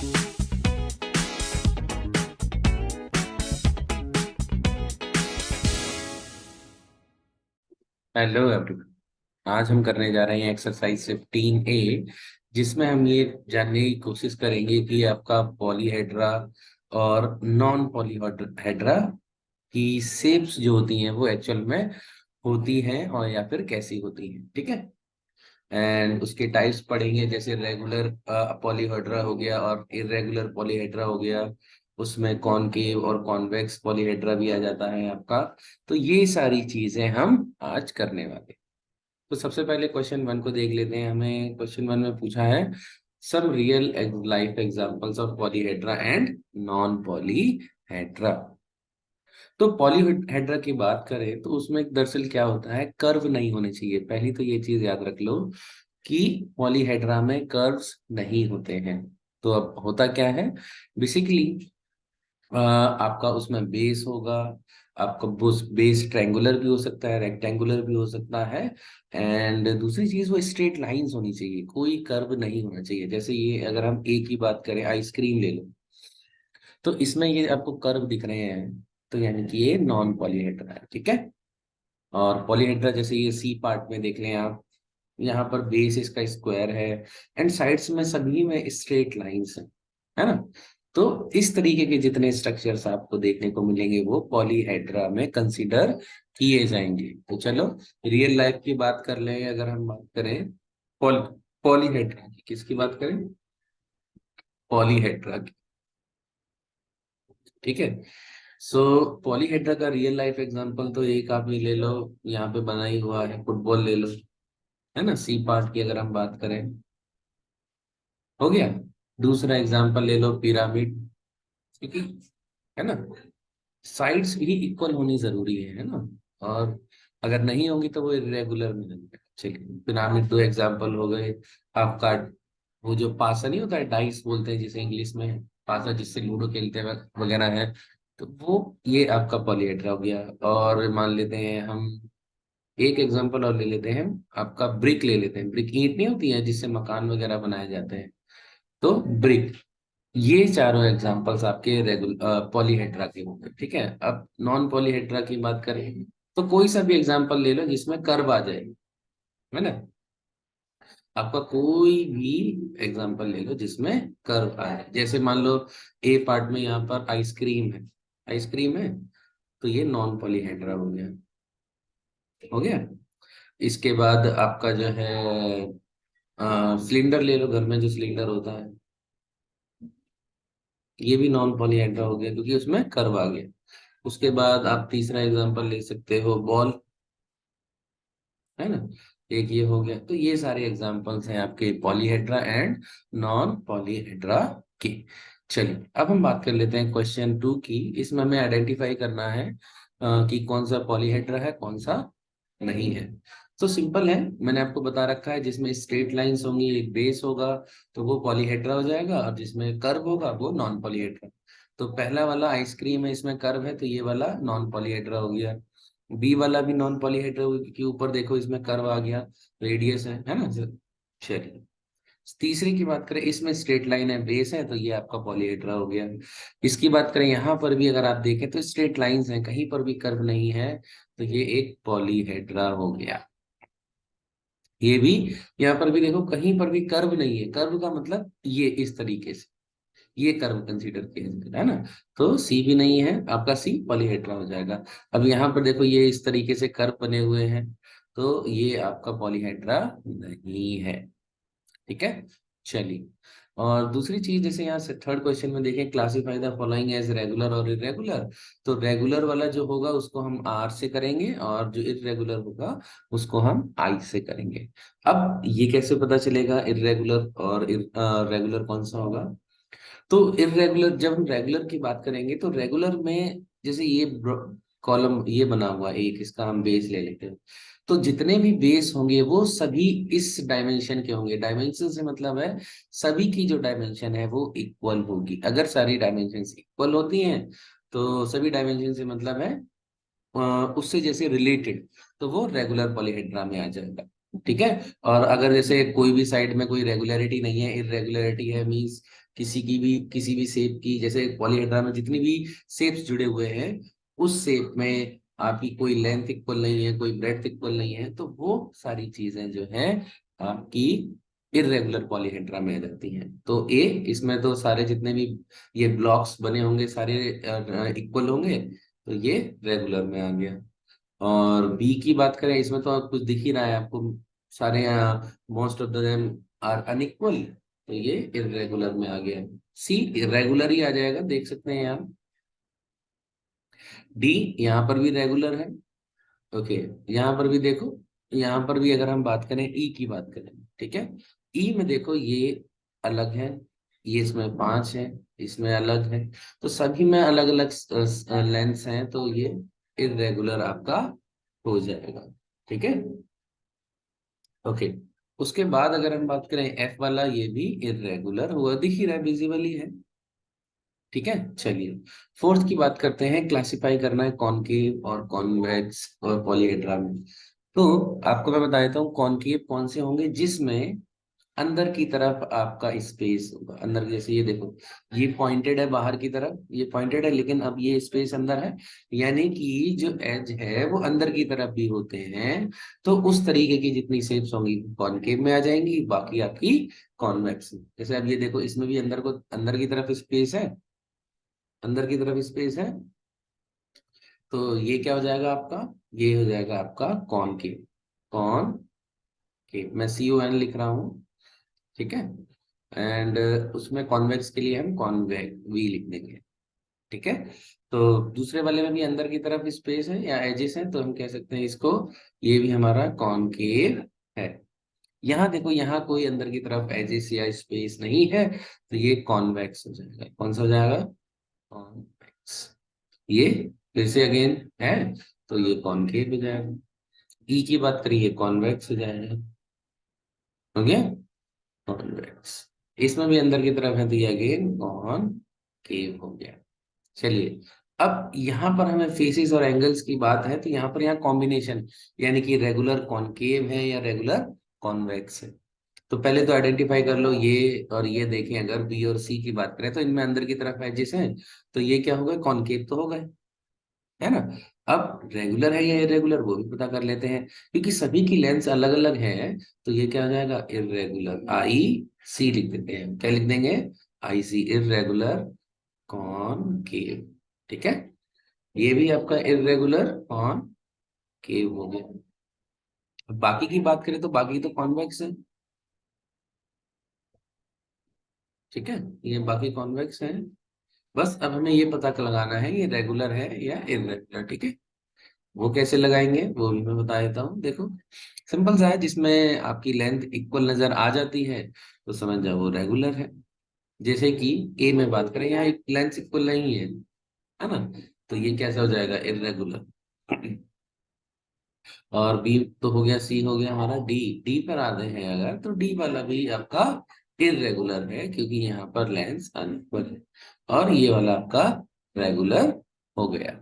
Hello everyone. आज हम करने जा रहे हैं एक्सरसाइज 15A, जिसमें हम ये जानने की कोशिश करेंगे कि आपका पॉलीहेड्रा और नॉन पॉलीहेड्रा की शेप्स जो होती हैं वो एक्चुअल में होती हैं और या फिर कैसी होती हैं। ठीक है। एंड उसके टाइप्स पढ़ेंगे, जैसे रेगुलर पॉलीहेड्रा हो गया और इरेगुलर पॉलीहेड्रा हो गया। उसमें कॉनकेव और कॉन्वेक्स पॉलीहेड्रा भी आ जाता है आपका। तो ये सारी चीजें हम आज करने वाले हैं। तो सबसे पहले क्वेश्चन वन को देख लेते हैं। हमें क्वेश्चन वन में पूछा है some real life examples of polyhedra and non polyhedra. तो पॉलीहेड्रा की बात करें तो उसमें दरअसल क्या होता है, कर्व नहीं होने चाहिए। पहली तो ये चीज याद रख लो कि पॉलीहेड्रा में कर्व्स नहीं होते हैं। तो अब होता क्या है, बेसिकली आपका उसमें बेस होगा। आपका बेस ट्रायंगुलर भी हो सकता है, रेक्टेंगुलर भी हो सकता है। एंड दूसरी चीज, वो स्ट्रेट लाइंस होनी चाहिए, कोई कर्व नहीं होना चाहिए। जैसे ये अगर हम ए की बात करें, आइसक्रीम ले लो, तो इसमें ये आपको कर्व दिख रहे हैं, तो यानी कि ये नॉन पॉलीहेड्रा है। ठीक है। और पॉलीहेड्रा जैसे ये सी पार्ट में देख लें आप, यहाँ पर बेस इसका स्क्वायर है एंड साइड्स में सभी में स्ट्रेट लाइंस हैं, है ना। तो इस तरीके के जितने स्ट्रक्चर्स आपको देखने को मिलेंगे वो पॉलीहेड्रा में कंसीडर किए जाएंगे। तो चलो रियल लाइफ की बात कर लें। अगर हम बात करें पॉली पॉलीहेड्रा की, किसकी बात करें, पॉलीहेड्रा की। ठीक है। सो पॉलीहेड्रा का रियल लाइफ एग्जांपल तो एक आप ये ले लो, यहाँ पे बना ही हुआ है, फुटबॉल ले लो, है ना। सी पार्ट की अगर हम बात करें, हो गया। दूसरा एग्जांपल ले लो, पिरामिड, क्योंकि है ना, साइड्स भी इक्वल होनी जरूरी है ना। और अगर नहीं होंगी तो वो इरेगुलर मिलेंगे। चलिए, पिरामिड दो एग्जांपल हो गए आपका। वो जो पासा नहीं होता है, डाइस बोलते हैं जिसे इंग्लिश में, पासा जिससे लूडो खेलते हैं वगैरह है, तो वो ये आपका पॉलीहेड्रा हो गया। और मान लेते हैं हम एक एग्जांपल और ले लेते हैं, आपका ब्रिक ले लेते हैं। ब्रिक ईंट नहीं होती है जिससे मकान वगैरह बनाए जाते हैं, तो ब्रिक। ये चारों एग्जांपल्स आपके रेगुलर पॉलीहेड्रा के होंगे। ठीक है। अब नॉन पॉलीहेड्रा की बात करें तो कोई सा भी एग्जांपल ले लो जिसमें कर्व आ जाए, है ना। आपका कोई भी एग्जांपल ले लो जिसमें कर्व आए, जैसे मान लो ए पार्ट में यहाँ पर आइसक्रीम है, आइसक्रीम है, तो ये नॉन पॉलीहेड्रा हो गया। हो गया। इसके बाद आपका जो है सिलेंडर ले लो, घर में जो सिलेंडर होता है, ये भी नॉन पॉलीहेड्रा हो गया क्योंकि उसमें कर्व आ गया। उसके बाद आप तीसरा एग्जांपल ले सकते हो, बॉल, है ना। एक ये हो गया। तो ये सारे एग्जांपल्स हैं आपके पॉलीहेड्रा एंड नॉन पॉलीहेड्रा के। चलिए अब हम बात कर लेते हैं क्वेश्चन टू की। इसमें हमें आइडेंटिफाई करना है कि कौन सा पॉलीहेड्रा है कौन सा नहीं है। तो सिंपल है, मैंने आपको बता रखा है, जिसमें स्ट्रेट लाइंस होंगी, एक बेस होगा, तो वो पॉलीहेड्रा हो जाएगा, और जिसमें कर्व होगा वो नॉन पॉलीहेड्रा। तो पहला वाला आइसक्रीम है, इसमें कर्व है, तो ये वाला नॉन पॉलीहेड्रा हो गया। बी वाला भी नॉन पॉलीहेड्रा हो गया क्योंकि ऊपर देखो इसमें कर्व आ गया, रेडियस है ना। चलिए तीसरी की बात करें, इसमें स्ट्रेट लाइन है, बेस है, तो ये आपका पॉलीहेड्रा हो गया। इसकी बात करें, यहाँ पर भी अगर आप देखें तो स्ट्रेट लाइंस हैं, कहीं पर भी कर्व नहीं है, तो ये एक पॉलीहेड्रा हो गया। ये भी, यहाँ पर भी देखो कहीं पर भी कर्व नहीं है, कर्व का मतलब ये इस तरीके से, ये कर्व कंसीडर किया जाएगा, है ना। तो सी भी नहीं है, आपका सी पॉलीहेड्रा हो जाएगा। अब यहाँ पर देखो ये इस तरीके से कर्व बने हुए हैं, तो ये आपका पॉलीहेड्रा नहीं है। ठीक है। चलिए, और दूसरी चीज, जैसे यहाँ से थर्ड क्वेश्चन में देखें, classify the following as regular और इरेगुलर। तो रेगुलर वाला जो होगा उसको हम आर से करेंगे, और जो इरेगुलर होगा उसको हम आई से करेंगे। अब ये कैसे पता चलेगा इरेगुलर और रेगुलर कौन सा होगा। तो इरेगुलर, जब हम रेगुलर की बात करेंगे तो रेगुलर में जैसे ये कॉलम ये बना हुआ है एक, इसका हम बेस ले लेते हैं, तो जितने भी बेस होंगे वो सभी इस डायमेंशन के होंगे। डायमेंशन से मतलब है सभी की जो डायमेंशन है वो इक्वल होगी। अगर सारी डायमेंशन इक्वल होती हैं तो सभी डायमेंशन से मतलब है उससे जैसे रिलेटेड, तो वो रेगुलर पॉलीहेड्रा में आ जाएगा। ठीक है। और अगर जैसे कोई भी साइड में कोई रेगुलरिटी नहीं है, इरेगुलरिटी है, मीन्स किसी भी शेप की, जैसे पॉलीहेड्रा में जितनी भी शेप्स जुड़े हुए हैं उस शेप में आपकी कोई लेंथ इक्वल नहीं है, कोई ब्रेड्थ इक्वल नहीं है, तो वो सारी चीजें जो है आपकी इरेगुलर पॉलीहेड्रा में आ जाती हैं। तो ए, इसमें तो सारे जितने भी ये ब्लॉक्स बने होंगे सारे इक्वल होंगे, तो ये रेगुलर में आ गया। और बी की बात करें, इसमें तो कुछ दिख ही रहा है आपको, सारे most of the them are unequal, तो ये इरेगुलर में आ गया। सी इरेगुलर ही आ जाएगा, देख सकते हैं यहाँ। डी, यहाँ पर भी रेगुलर है। ओके, यहाँ पर भी देखो, यहाँ पर भी अगर हम बात करें, ई की बात करें, ठीक है, ई में देखो ये अलग है, ये इसमें 5 है, इसमें अलग है, तो सभी में अलग अलग लेंस हैं, तो ये इरेगुलर आपका हो जाएगा। ठीक है, ओके। उसके बाद अगर हम बात करें एफ वाला, ये भी इरेगुलर हुआ, दिख ही रहा है, विजिबल है। ठीक है, चलिए फोर्थ की बात करते हैं, क्लासिफाई करना है कॉनकेव और कॉन्वेक्स और पॉलीहेड्रा में। तो आपको मैं बता देता हूँ कॉनकेव कौन से होंगे, जिसमें अंदर की तरफ आपका स्पेस होगा, अंदर जैसे ये देखो, ये पॉइंटेड है बाहर की तरफ, ये पॉइंटेड है, लेकिन अब ये स्पेस अंदर है, यानी कि जो एज है वो अंदर की तरफ भी होते हैं। तो उस तरीके की जितनी शेप्स होंगी कॉनकेव में आ जाएंगी, बाकी आपकी कॉन्वेक्स में। जैसे अब ये देखो, इसमें भी अंदर की तरफ स्पेस है, अंदर की तरफ स्पेस है, तो ये क्या हो जाएगा आपका, ये हो जाएगा आपका कॉनकेव। कॉनकेव मैं CON लिख रहा हूँ, ठीक है। एंड उसमें कॉन्वेक्स के लिए हम कॉन्वेक वी लिख देंगे। ठीक है, तो दूसरे वाले में भी अंदर की तरफ स्पेस है या एजेस है, तो हम कह सकते हैं इसको, ये भी हमारा कॉनकेव है। यहाँ देखो, यहाँ कोई अंदर की तरफ एजेस या स्पेस नहीं है, तो ये कॉन्वेक्स हो जाएगा। कौन सा हो जाएगा, कॉन्वेक्स। ये फिर से अगेन है, तो ये कॉनकेव हो जाएगा। ई की बात करिए, कॉन्वेक्स हो जाएगा। हो गया, कॉन्वेक्स। इसमें भी अंदर की तरफ है, तो ये अगेन कॉनकेव हो गया। चलिए, अब यहाँ पर हमें फेसेस और एंगल्स की बात है, तो यहाँ पर यहाँ कॉम्बिनेशन, यानी कि रेगुलर कॉनकेव है या रेगुलर कॉन्वेक्स है। तो पहले तो आइडेंटिफाई कर लो, ये और ये देखें, अगर बी और सी की बात करें तो इनमें अंदर की तरफ एजेस हैं, तो ये क्या हो गए, कॉनकेव तो हो गए, है ना। अब रेगुलर है या इरेगुलर वो भी पता कर लेते हैं, क्योंकि सभी की लेंथ अलग अलग है, तो ये क्या हो जाएगा, इरेगुलर। IC लिख देते हैं, क्या लिख देंगे, IC, इरेगुलर कॉनकेव। ठीक है, ये भी आपका इरेगुलर कॉनकेव हो गया। अब बाकी की बात करें तो बाकी तो कॉन्वेक्स है। ठीक है, ये बाकी कॉन्वेक्स है। बस अब हमें ये पता लगाना है ये रेगुलर है या इरेगुलर। ठीक है, वो कैसे लगाएंगे वो भी मैं बता देता हूँ। देखो, सिंपल सा है, जिसमें आपकी लेंथ इक्वल नजर आ जाती है तो समझ जाओ वो रेगुलर है। जैसे कि ए में बात करें, यहाँ लेंथ इक्वल नहीं है ना, तो ये कैसा हो जाएगा, इरेगुलर। और बी तो हो गया, सी हो गया हमारा, डी, डी पर आते हैं अगर, तो डी वाला भी आपका इरेगुलर है, क्योंकि यहाँ पर लेंस अनइक्वल है। और ये वाला आपका रेगुलर हो गया।